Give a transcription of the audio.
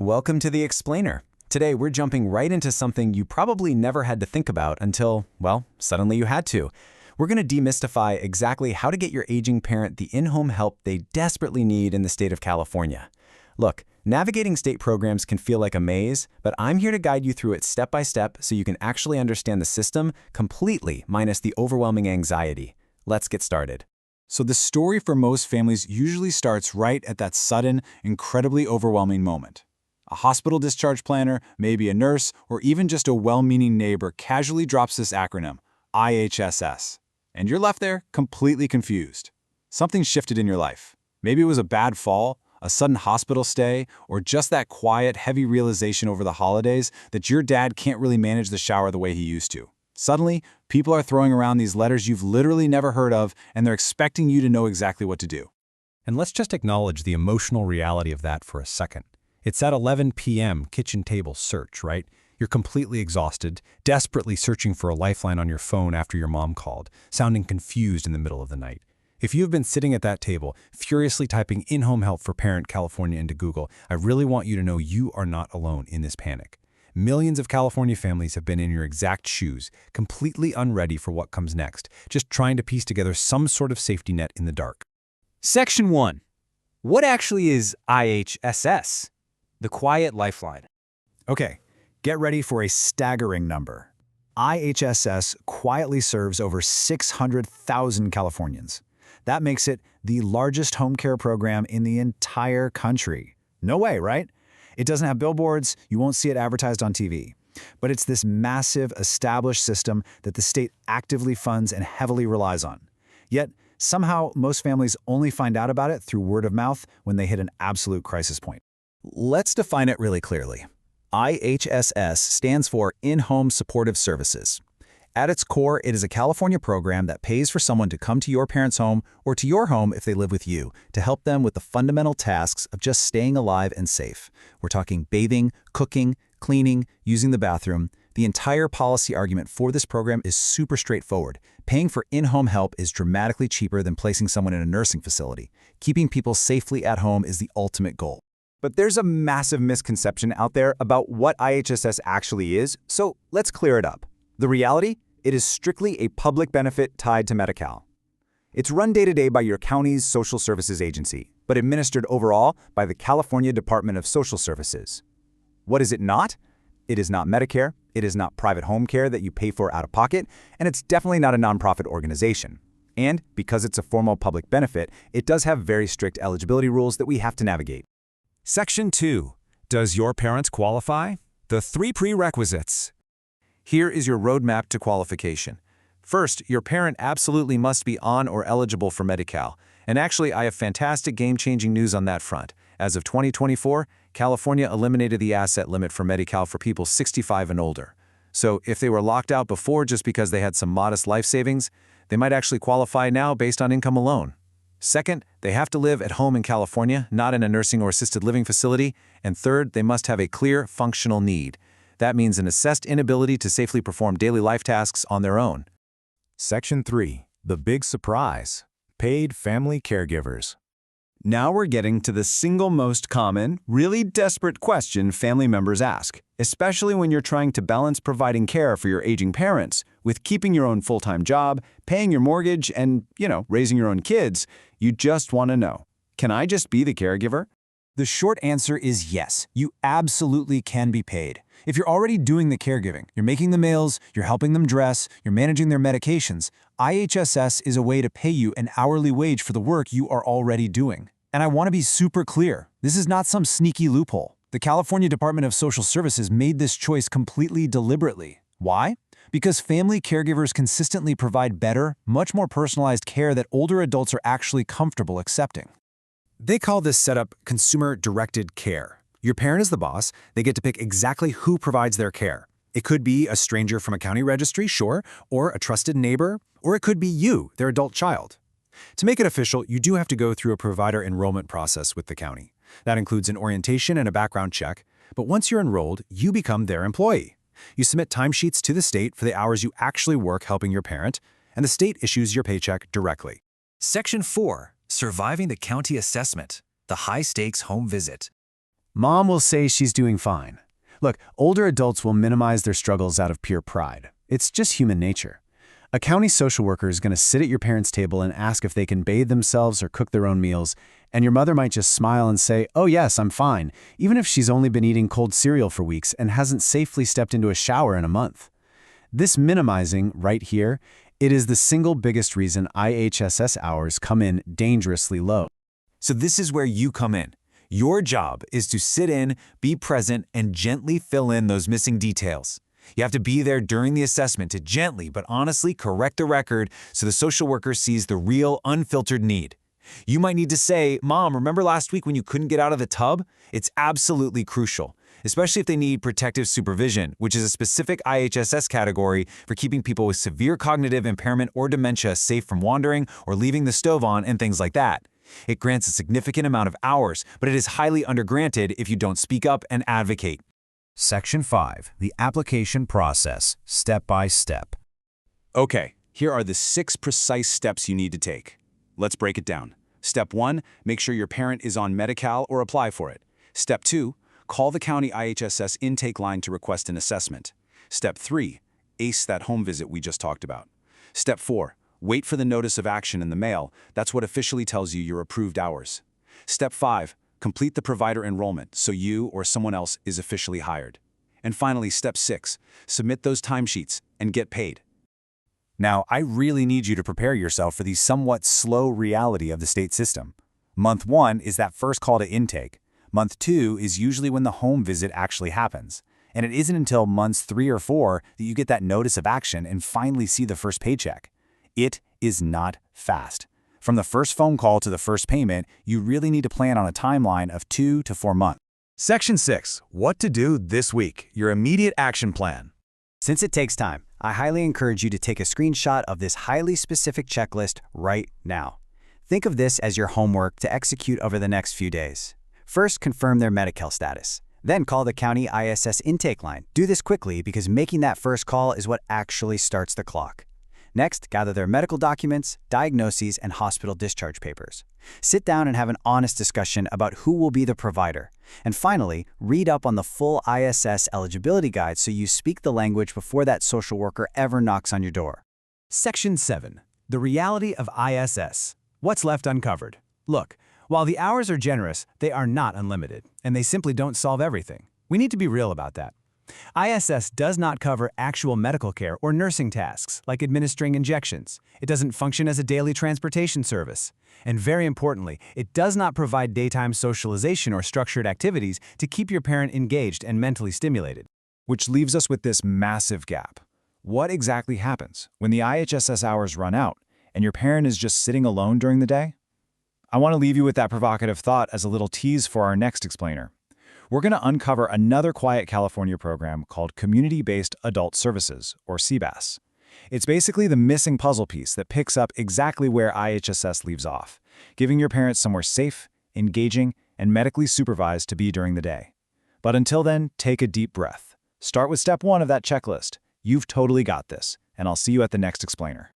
Welcome to the Explainer. Today, we're jumping right into something you probably never had to think about until, well, suddenly you had to. We're going to demystify exactly how to get your aging parent the in-home help they desperately need in the state of California. Look, navigating state programs can feel like a maze, but I'm here to guide you through it step by step so you can actually understand the system completely, minus the overwhelming anxiety. Let's get started. So the story for most families usually starts right at that sudden, incredibly overwhelming moment. A hospital discharge planner, maybe a nurse, or even just a well-meaning neighbor casually drops this acronym, IHSS. And you're left there completely confused. Something shifted in your life. Maybe it was a bad fall, a sudden hospital stay, or just that quiet, heavy realization over the holidays that your dad can't really manage the shower the way he used to. Suddenly, people are throwing around these letters you've literally never heard of, and they're expecting you to know exactly what to do. And let's just acknowledge the emotional reality of that for a second. It's at 11 p.m. kitchen table search, right? You're completely exhausted, desperately searching for a lifeline on your phone after your mom called, sounding confused in the middle of the night. If you've been sitting at that table, furiously typing in-home help for parent California into Google, I really want you to know you are not alone in this panic. Millions of California families have been in your exact shoes, completely unready for what comes next, just trying to piece together some sort of safety net in the dark. Section 1. What actually is IHSS? The Quiet Lifeline. Okay, get ready for a staggering number. IHSS quietly serves over 600,000 Californians. That makes it the largest home care program in the entire country. No way, right? It doesn't have billboards, you won't see it advertised on TV. But it's this massive, established system that the state actively funds and heavily relies on. Yet, somehow, most families only find out about it through word of mouth when they hit an absolute crisis point. Let's define it really clearly. IHSS stands for In-Home Supportive Services. At its core, it is a California program that pays for someone to come to your parents' home or to your home if they live with you to help them with the fundamental tasks of just staying alive and safe. We're talking bathing, cooking, cleaning, using the bathroom. The entire policy argument for this program is super straightforward. Paying for in-home help is dramatically cheaper than placing someone in a nursing facility. Keeping people safely at home is the ultimate goal. But there's a massive misconception out there about what IHSS actually is, so let's clear it up. The reality? It is strictly a public benefit tied to Medi-Cal. It's run day-to-day by your county's social services agency, but administered overall by the California Department of Social Services. What is it not? It is not Medicare, it is not private home care that you pay for out of pocket, and it's definitely not a nonprofit organization. And because it's a formal public benefit, it does have very strict eligibility rules that we have to navigate. Section 2. Does your parents qualify? The 3 prerequisites. Here is your roadmap to qualification. First, your parent absolutely must be on or eligible for Medi-Cal. And actually, I have fantastic game-changing news on that front. As of 2024, California eliminated the asset limit for Medi-Cal for people 65 and older. So if they were locked out before just because they had some modest life savings, they might actually qualify now based on income alone. Second, they have to live at home in California, not in a nursing or assisted living facility. And third, they must have a clear, functional need. That means an assessed inability to safely perform daily life tasks on their own. Section 3. The big surprise. Paid family caregivers. Now we're getting to the single most common, really desperate question family members ask, especially when you're trying to balance providing care for your aging parents with keeping your own full-time job, paying your mortgage, and, raising your own kids. You just want to know, can I just be the caregiver? The short answer is yes, you absolutely can be paid. If you're already doing the caregiving, you're making the meals, you're helping them dress, you're managing their medications, IHSS is a way to pay you an hourly wage for the work you are already doing. And I want to be super clear, this is not some sneaky loophole. The California Department of Social Services made this choice completely deliberately. Why? Because family caregivers consistently provide better, much more personalized care that older adults are actually comfortable accepting. They call this setup consumer-directed care. Your parent is the boss, they get to pick exactly who provides their care. It could be a stranger from a county registry, sure, or a trusted neighbor, or it could be you, their adult child. To make it official, you do have to go through a provider enrollment process with the county. That includes an orientation and a background check, but once you're enrolled, you become their employee. You submit timesheets to the state for the hours you actually work helping your parent, and the state issues your paycheck directly. Section 4. Surviving the county assessment. The high-stakes home visit. Mom will say she's doing fine. Look, older adults will minimize their struggles out of pure pride. It's just human nature. A county social worker is going to sit at your parents' table and ask if they can bathe themselves or cook their own meals, and your mother might just smile and say, "Oh yes, I'm fine," even if she's only been eating cold cereal for weeks and hasn't safely stepped into a shower in a month. This minimizing, right here, it is the single biggest reason IHSS hours come in dangerously low. So this is where you come in. Your job is to sit in, be present, and gently fill in those missing details. You have to be there during the assessment to gently but honestly correct the record so the social worker sees the real, unfiltered need. You might need to say, "Mom, remember last week when you couldn't get out of the tub?" It's absolutely crucial, especially if they need protective supervision, which is a specific IHSS category for keeping people with severe cognitive impairment or dementia safe from wandering or leaving the stove on and things like that. It grants a significant amount of hours, but it is highly undergranted if you don't speak up and advocate. Section 5. The application process, step by step. Okay, here are the 6 precise steps you need to take. Let's break it down. Step 1, make sure your parent is on Medi-Cal or apply for it. Step 2, call the county IHSS intake line to request an assessment. Step 3, ace that home visit we just talked about. Step 4, wait for the notice of action in the mail. That's what officially tells you your approved hours. Step 5, complete the provider enrollment so you or someone else is officially hired. And finally, step 6, submit those timesheets and get paid. Now, I really need you to prepare yourself for the somewhat slow reality of the state system. Month 1 is that first call to intake. Month 2 is usually when the home visit actually happens. And it isn't until months 3 or 4 that you get that notice of action and finally see the first paycheck. It is not fast. From the first phone call to the first payment, you really need to plan on a timeline of 2 to 4 months. Section 6. What to do this week. Your immediate action plan. Since it takes time, I highly encourage you to take a screenshot of this highly specific checklist right now. Think of this as your homework to execute over the next few days. First, confirm their Medi-Cal status. Then call the county ISS intake line. Do this quickly because making that first call is what actually starts the clock. Next, gather their medical documents, diagnoses, and hospital discharge papers. Sit down and have an honest discussion about who will be the provider. And finally, read up on the full ISS eligibility guide so you speak the language before that social worker ever knocks on your door. Section 7. The reality of ISS. What's left uncovered? Look, while the hours are generous, they are not unlimited, and they simply don't solve everything. We need to be real about that. ISS does not cover actual medical care or nursing tasks, like administering injections. It doesn't function as a daily transportation service. And very importantly, it does not provide daytime socialization or structured activities to keep your parent engaged and mentally stimulated. Which leaves us with this massive gap. What exactly happens when the IHSS hours run out and your parent is just sitting alone during the day? I want to leave you with that provocative thought as a little tease for our next explainer. We're going to uncover another quiet California program called Community-Based Adult Services, or CBAS. It's basically the missing puzzle piece that picks up exactly where IHSS leaves off, giving your parents somewhere safe, engaging, and medically supervised to be during the day. But until then, take a deep breath. Start with step 1 of that checklist. You've totally got this, and I'll see you at the next explainer.